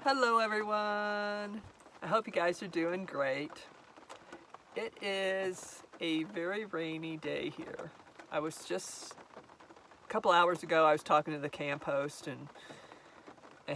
Hello everyone! I hope you guys are doing great. It is a very rainy day here. I was just, a couple hours ago I was talking to the camp host and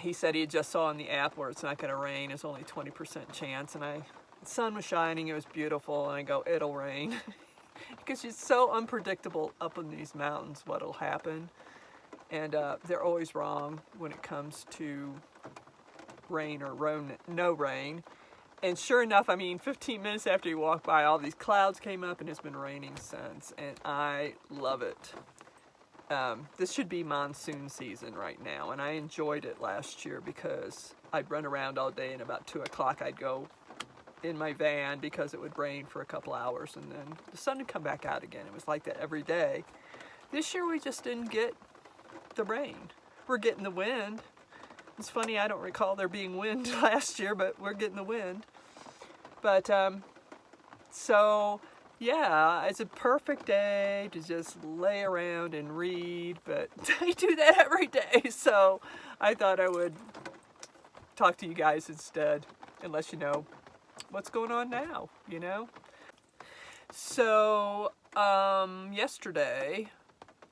he said he just saw on the app where it's not going to rain, it's only 20% chance, and the sun was shining, it was beautiful, and I go, it'll rain. Because it's so unpredictable up in these mountains what'll happen, and they're always wrong when it comes to rain or no rain. And sure enough, 15 minutes after you walk by, all these clouds came up and it's been raining since, and I love it. This should be monsoon season right now, and I enjoyed it last year because I'd run around all day, and about 2 o'clock I'd go in my van because it would rain for a couple hours and then the sun would come back out again. It was like that every day. This year we just didn't get the rain. We're getting the wind. It's funny, I don't recall there being wind last year, but we're getting the wind. But, so, yeah, it's a perfect day to just lay around and read, but I do that every day, so I thought I would talk to you guys instead, unless you know what's going on now, you know? So, yesterday,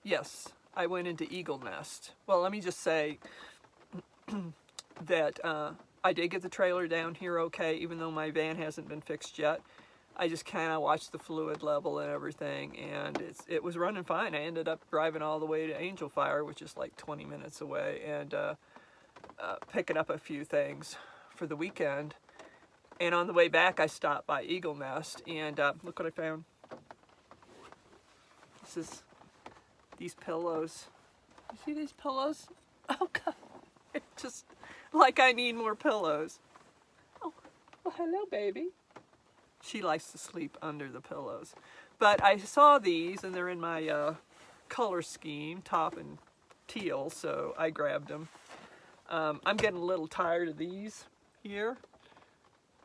yes, I went into Eagle Nest. Well, let me just say that I did get the trailer down here okay, even though my van hasn't been fixed yet. I just kind of watched the fluid level and everything, and it was running fine. I ended up driving all the way to Angel Fire, which is like 20 minutes away, and picking up a few things for the weekend. And on the way back, I stopped by Eagle Nest, and look what I found. These pillows. You see these pillows? Oh, God. It's just like I need more pillows. Oh, well, hello, baby. She likes to sleep under the pillows. But I saw these, and they're in my color scheme, top and teal, so I grabbed them. I'm getting a little tired of these here,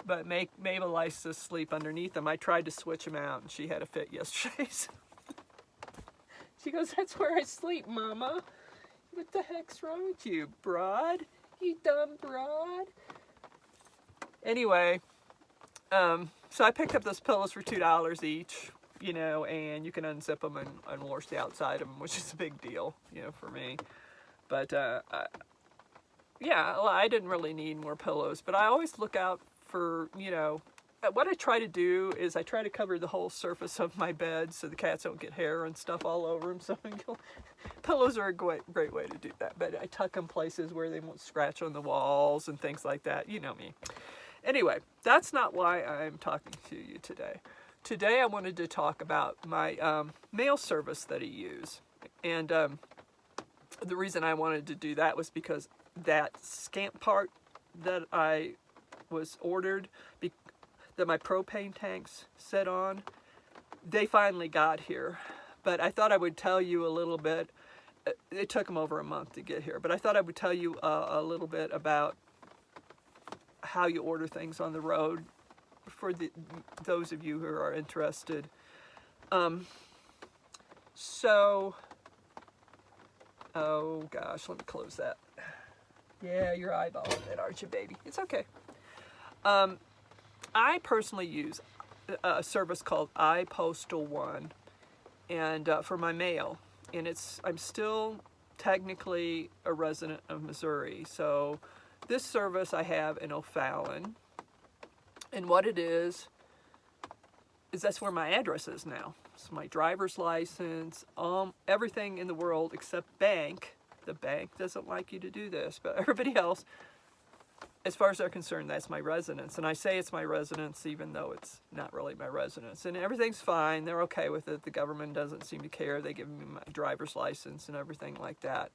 but Mabel likes to sleep underneath them. I tried to switch them out, and she had a fit yesterday. She goes, that's where I sleep, Mama. What the heck's wrong with you, broad? You dumb broad. Anyway, so I picked up those pillows for $2 each, you know, and you can unzip them and wash the outside of them, which is a big deal, you know, for me. But, yeah, well, I didn't really need more pillows, but I always look out for, you know, what I try to do is I try to cover the whole surface of my bed so the cats don't get hair and stuff all over them. So pillows are a great way to do that. But I tuck them places where they won't scratch on the walls and things like that. You know me. Anyway, that's not why I'm talking to you today. Today I wanted to talk about my mail service that I use. And the reason I wanted to do that was because that Scamp part that I was ordered, that my propane tanks set on, they finally got here. But I thought I would tell you a little bit. It took them over a month to get here, but I thought I would tell you a little bit about how you order things on the road for those of you who are interested. So, oh gosh, let me close that. Yeah, you're eyeballing it, aren't you, baby? It's okay. I personally use a service called iPostal One, and for my mail, and I'm still technically a resident of Missouri, so this service I have in O'Fallon, and what it is that's where my address is now. It's my driver's license, everything in the world except bank. The bank doesn't like you to do this, but everybody else, as far as they're concerned, that's my residence. And I say it's my residence even though it's not really my residence. And everything's fine. They're okay with it. The government doesn't seem to care. They give me my driver's license and everything like that.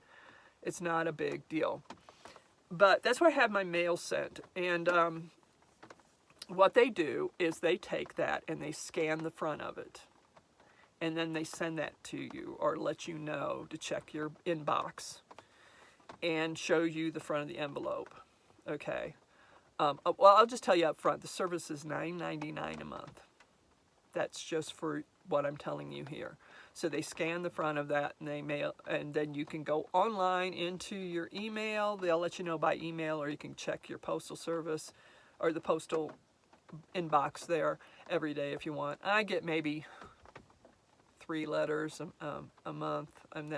It's not a big deal. But that's where I have my mail sent. And what they do is they take that and they scan the front of it. And then they send that to you or let you know to check your inbox and show you the front of the envelope. Okay. Well, I'll just tell you up front, the service is $9.99 a month. That's just for what I'm telling you here. So they scan the front of that and they mail, and then you can go online into your email. They'll let you know by email, or you can check your postal service or the postal inbox there every day if you want. I get maybe 3 letters a month, and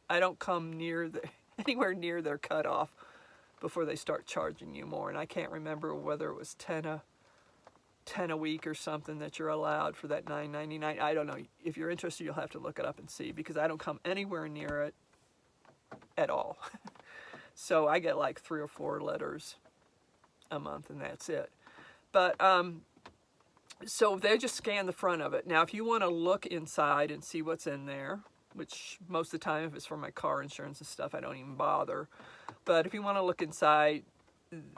I don't come near anywhere near their cutoff before they start charging you more. And I can't remember whether it was 10 a week or something that you're allowed for that $9.99. I don't know. If you're interested, you'll have to look it up and see, because I don't come anywhere near it at all. So I get like 3 or 4 letters a month, and that's it. But so they just scan the front of it. Now, if you want to look inside and see what's in there, which most of the time, if it's for my car insurance and stuff, I don't even bother. But if you want to look inside,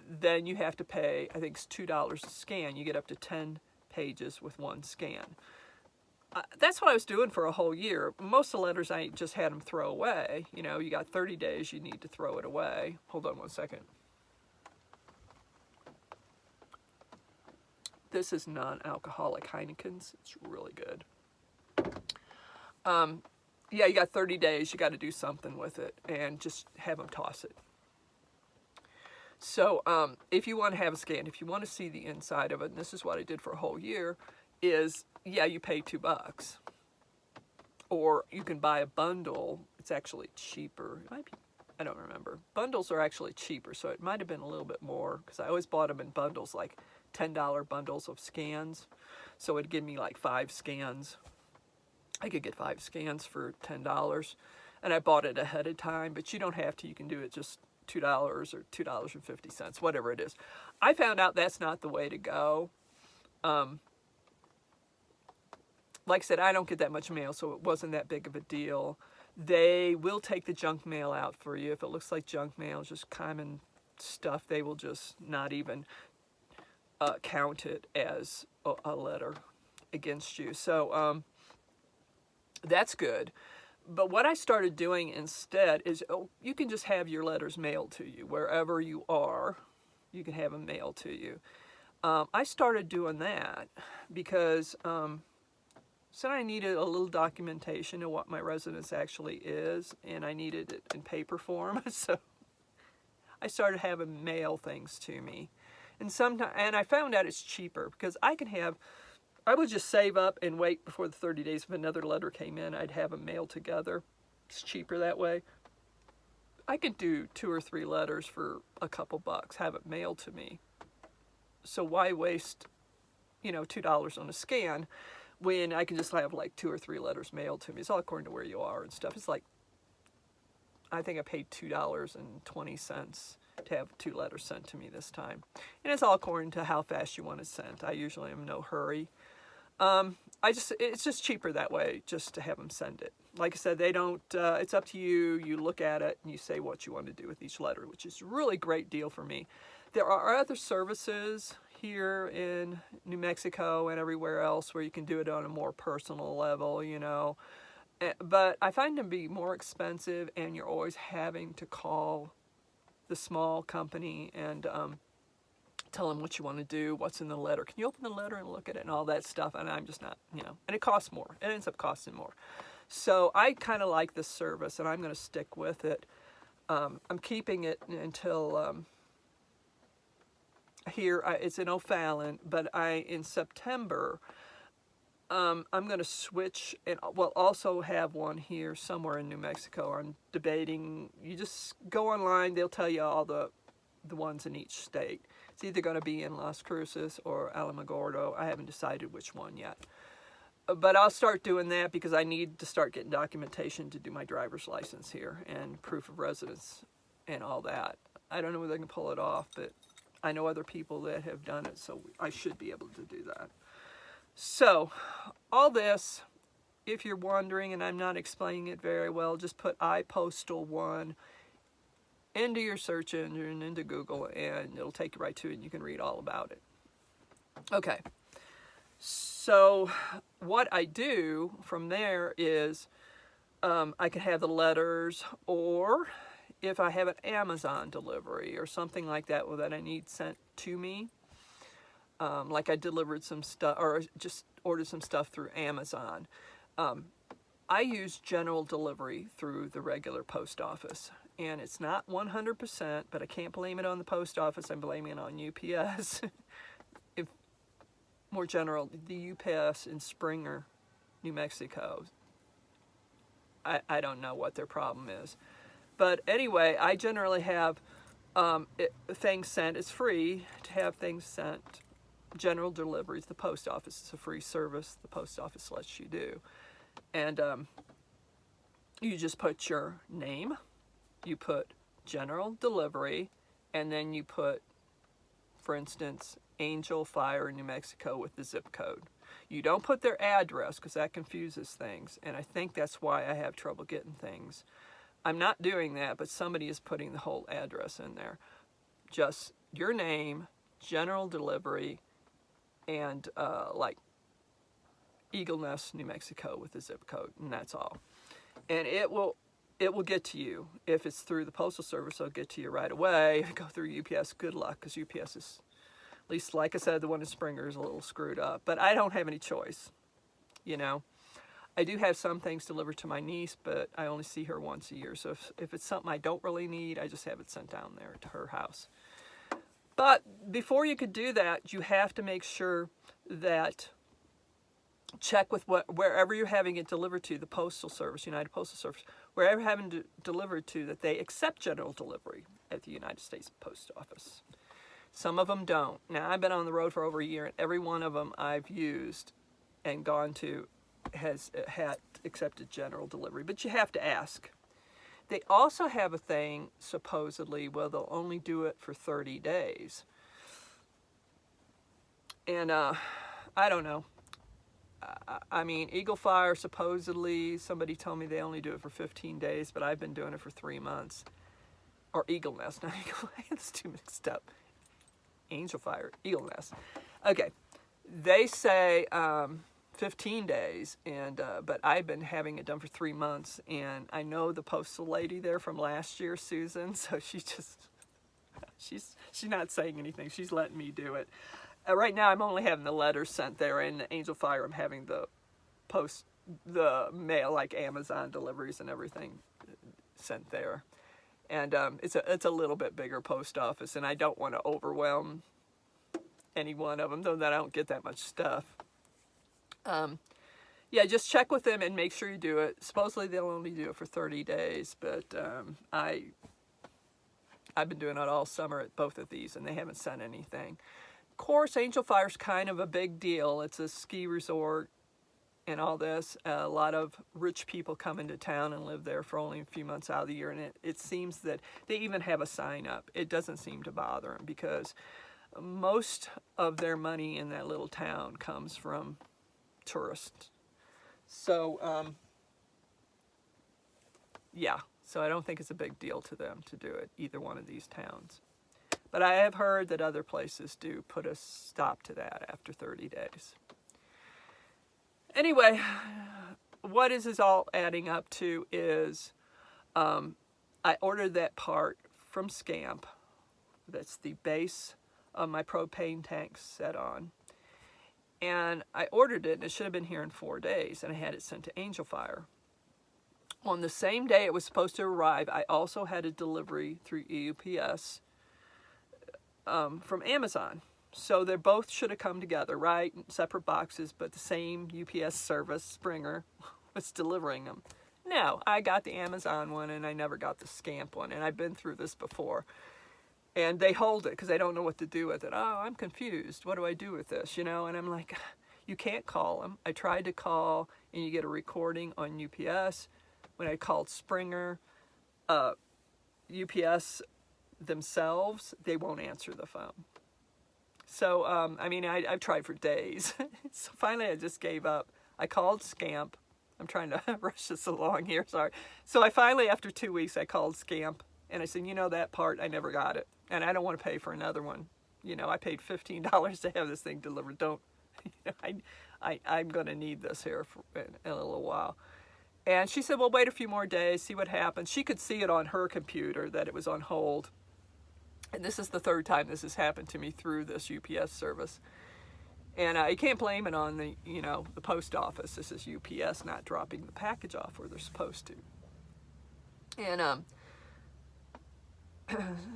then you have to pay, I think it's $2 a scan. You get up to 10 pages with one scan. That's what I was doing for a whole year. Most of the letters, I just had them throw away. You know, you got 30 days, you need to throw it away. Hold on one second. This is non-alcoholic Heineken's. It's really good. Yeah, you got 30 days. You got to do something with it and just have them toss it. So if you want to have a scan, if you want to see the inside of it, and this is what I did for a whole year, is, yeah, you pay $2. Or you can buy a bundle. It's actually cheaper. It might be, I don't remember. Bundles are actually cheaper, so it might have been a little bit more, because I always bought them in bundles, like $10 bundles of scans. So it'd give me like 5 scans. I could get 5 scans for $10. And I bought it ahead of time, but you don't have to. You can do it just $2 or $2.50, whatever it is. I found out that's not the way to go. Like I said, I don't get that much mail, so it wasn't that big of a deal. They will take the junk mail out for you. If it looks like junk mail, just common stuff, they will just not even count it as a letter against you. So that's good. But what I started doing instead is, you can just have your letters mailed to you wherever you are. You can have them mailed to you. I started doing that because so I needed a little documentation of what my residence actually is, and I needed it in paper form. So I started having mail things to me. And I found out it's cheaper, because I would just save up and wait before the 30 days. If another letter came in, I'd have them mailed together. It's cheaper that way. I could do 2 or 3 letters for a couple bucks, have it mailed to me. So why waste, $2 on a scan when I can just have like 2 or 3 letters mailed to me? It's all according to where you are and stuff. It's like, I think I paid $2.20 to have 2 letters sent to me this time. And it's all according to how fast you want it sent. I usually am in no hurry. It's just cheaper that way, just to have them send it. Like I said, they don't, it's up to you. You look at it and you say what you want to do with each letter, which is a really great deal for me. There are other services here in New Mexico and everywhere else where you can do it on a more personal level, But I find them to be more expensive, and you're always having to call the small company and tell them what you want to do, what's in the letter. Can you open the letter and look at it and all that stuff? And I'm just not, and it costs more. It ends up costing more. So I kind of like this service, and I'm going to stick with it. I'm keeping it until here. It's in O'Fallon, but in September, I'm going to switch, and we'll also have one here somewhere in New Mexico. I'm debating. You just go online. They'll tell you all the ones in each state. It's either going to be in Las Cruces or Alamogordo. I haven't decided which one yet. But I'll start doing that, because I need to start getting documentation to do my driver's license here and proof of residence and all that. I don't know whether I can pull it off, but I know other people that have done it, so I should be able to do that. So, all this, if you're wondering and I'm not explaining it very well, just put iPostal1 into your search engine, into Google, and it'll take you right to it, and you can read all about it. Okay, so what I do from there is I can have the letters, or if I have an Amazon delivery or something like that that I need sent to me, like I delivered some stuff, or just ordered some stuff through Amazon. I use general delivery through the regular post office, and it's not 100%, but I can't blame it on the post office. I'm blaming it on UPS. If more general, the UPS in Springer, New Mexico, I don't know what their problem is. But anyway, I generally have things sent. It's free to have things sent. General deliveries, the post office is a free service the post office lets you do. And you just put your name, you put general delivery, and then you put, for instance, Angel Fire, New Mexico with the zip code. You don't put their address because that confuses things, and I think that's why I have trouble getting things. I'm not doing that, but somebody is putting the whole address in there. Just your name, general delivery, and like Eagle Nest, New Mexico with the zip code, and that's all. And it will get to you. If it's through the Postal Service, it'll get to you right away. If you go through UPS, good luck, because UPS is, at least like I said, the one in Springer is a little screwed up. But I don't have any choice, you know. I do have some things delivered to my niece, but I only see her once a year. So if it's something I don't really need, I just have it sent down there to her house. But before you could do that, you have to make sure that, check with wherever you're having it delivered to, the Postal Service, United Postal Service, wherever you're having it delivered to, that they accept general delivery at the United States Post Office. Some of them don't. Now, I've been on the road for over a year, and every one of them I've used and gone to has had accepted general delivery, but you have to ask. They also have a thing, supposedly, well, they'll only do it for 30 days. And I don't know. I mean, Eagle Fire, supposedly, somebody told me they only do it for 15 days, but I've been doing it for 3 months. Or Eagle Nest, not Eagle Nest, it's too mixed up. Angel Fire, Eagle Nest. Okay, they say 15 days, and but I've been having it done for 3 months, and I know the postal lady there from last year, Susan, so she's not saying anything. She's letting me do it. Right now, I'm only having the letters sent there, and the Angel Fire, I'm having the mail, like Amazon deliveries and everything, sent there. And it's a little bit bigger post office, and I don't want to overwhelm any one of them, though that I don't get that much stuff. Yeah, just check with them and make sure you do it. Supposedly they'll only do it for 30 days, but I've been doing it all summer at both of these, and they haven't sent anything. Of course, Angel Fire's kind of a big deal. It's a ski resort and all this. A lot of rich people come into town and live there for only a few months out of the year, and it seems that they even have a sign up. It doesn't seem to bother them because most of their money in that little town comes from tourists. So, yeah, so I don't think it's a big deal to them to do it, either one of these towns. But I have heard that other places do put a stop to that after 30 days. Anyway, what is this all adding up to is I ordered that part from Scamp. That's the base of my propane tank set on. And I ordered it, and it should have been here in 4 days, and I had it sent to Angel Fire. On the same day it was supposed to arrive, I also had a delivery through UPS from Amazon. So they both should have come together, right? Separate boxes, but the same UPS service, Springer, was delivering them. No, I got the Amazon one, and I never got the Scamp one, and I've been through this before. And they hold it because they don't know what to do with it. Oh, I'm confused. What do I do with this? You know, and I'm like, you can't call them. I tried to call, and you get a recording on UPS. When I called Springer, UPS themselves, they won't answer the phone. So, I mean, I've tried for days. So finally, I just gave up. I called Scamp. I'm trying to rush this along here, sorry. So I finally, after 2 weeks, I called Scamp. And I said, you know, that part, I never got it. And I don't want to pay for another one. You know, I paid $15 to have this thing delivered. Don't, you know, I'm going to need this here in a little while. And she said, well, wait a few more days, see what happens. She could see it on her computer that it was on hold. And this is the third time this has happened to me through this UPS service. And you can't blame it on the, the post office. This is UPS not dropping the package off where they're supposed to. And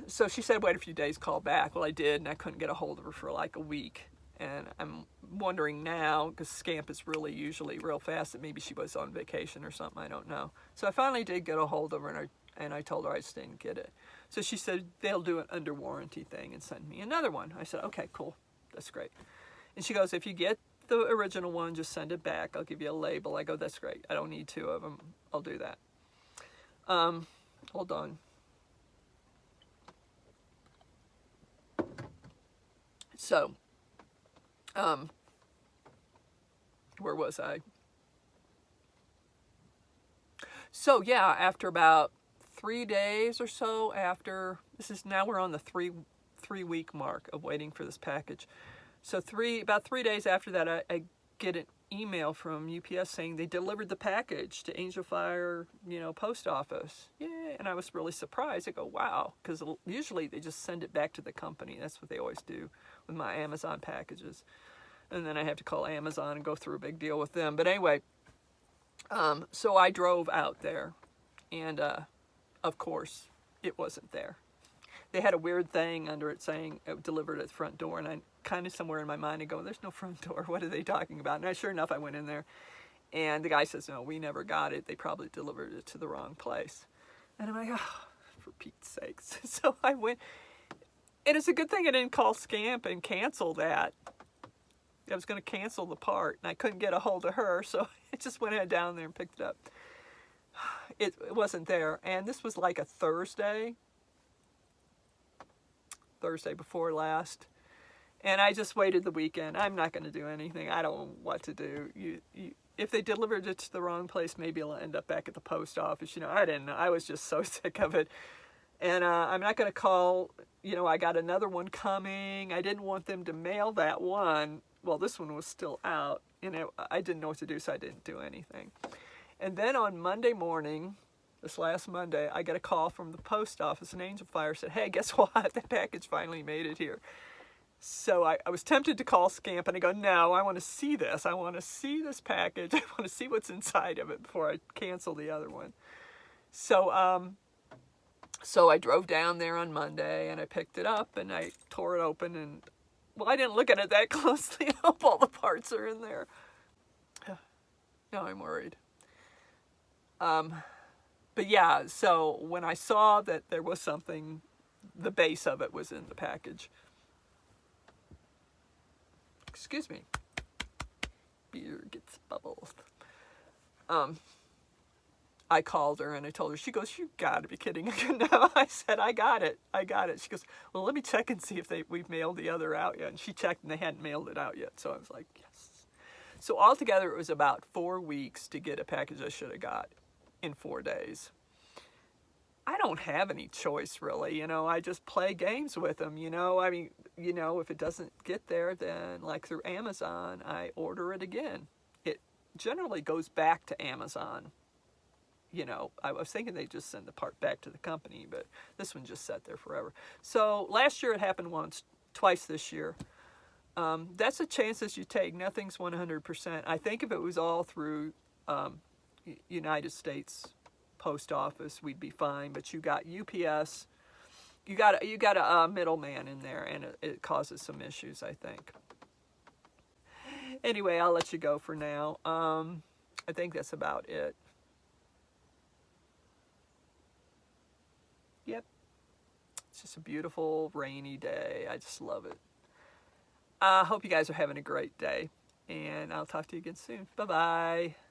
so she said, wait a few days, call back. Well, I did, and I couldn't get a hold of her for like a week. And I'm wondering now, because Scamp is really usually real fast, that maybe she was on vacation or something, I don't know. So I finally did get a hold of her, and I told her I just didn't get it. So she said they'll do an under warranty thing and send me another one. I said, okay, cool, that's great. And she goes, if you get the original one, just send it back. I'll give you a label. I go, that's great. I don't need 2 of them. I'll do that. Hold on. So, where was I? So yeah, after about 3 days or so after, now we're on the three week mark of waiting for this package. So about 3 days after that, I get an email from UPS saying they delivered the package to Angel Fire, post office. Yay! And I was really surprised. I go, wow, because usually they just send it back to the company. That's what they always do with my Amazon packages. And then I have to call Amazon and go through a big deal with them. But anyway, so I drove out there, and of course, it wasn't there. They had a weird thing under it saying it delivered at the front door, and I kind of somewhere in my mind I go, there's no front door. What are they talking about? And sure enough, I went in there, and the guy says, no, we never got it. They probably delivered it to the wrong place. And I'm like, oh, for Pete's sakes. So I went, and it's a good thing I didn't call Scamp and cancel that. I was going to cancel the part, and I couldn't get a hold of her, so I just went down there and picked it up. It wasn't there, and this was like a Thursday before last, and I just waited the weekend. I'm not going to do anything. I don't know what to do. If they delivered it to the wrong place, maybe it'll end up back at the post office. I didn't know. I was just so sick of it. And I'm not going to call, I got another one coming. I didn't want them to mail that one. Well, this one was still out, and I didn't know what to do, so I didn't do anything. And then on Monday morning, this last Monday, I got a call from the post office, and Angel Fire said, hey, guess what? The package finally made it here. So I was tempted to call Scamp, and I go, no, I want to see this. I want to see this package. I want to see what's inside of it before I cancel the other one. So I drove down there on Monday, and I picked it up, and I tore it open, and, well, I didn't look at it that closely. I hope all the parts are in there. Now I'm worried. But yeah, so when I saw that there was something, the base of it was in the package. Excuse me. Beer gets bubbles. I called her and I told her, she goes, you gotta be kidding. No, I said, I got it. She goes, well, let me check and see if we've mailed the other out yet. And she checked and they hadn't mailed it out yet. So I was like, yes. So altogether it was about 4 weeks to get a package I should have got in 4 days. I don't have any choice really, I just play games with them, I mean, if it doesn't get there, then like through Amazon, I order it again. It generally goes back to Amazon. I was thinking they'd just send the part back to the company, but this one just sat there forever. So last year it happened twice this year. That's a chances you take. Nothing's 100%. I think if it was all through United States Post Office, we'd be fine. But you got UPS, you got a middleman in there, and it causes some issues, I think. Anyway, I'll let you go for now. I think that's about it. Yep. It's just a beautiful rainy day. I just love it. I hope you guys are having a great day, and I'll talk to you again soon. Bye-bye.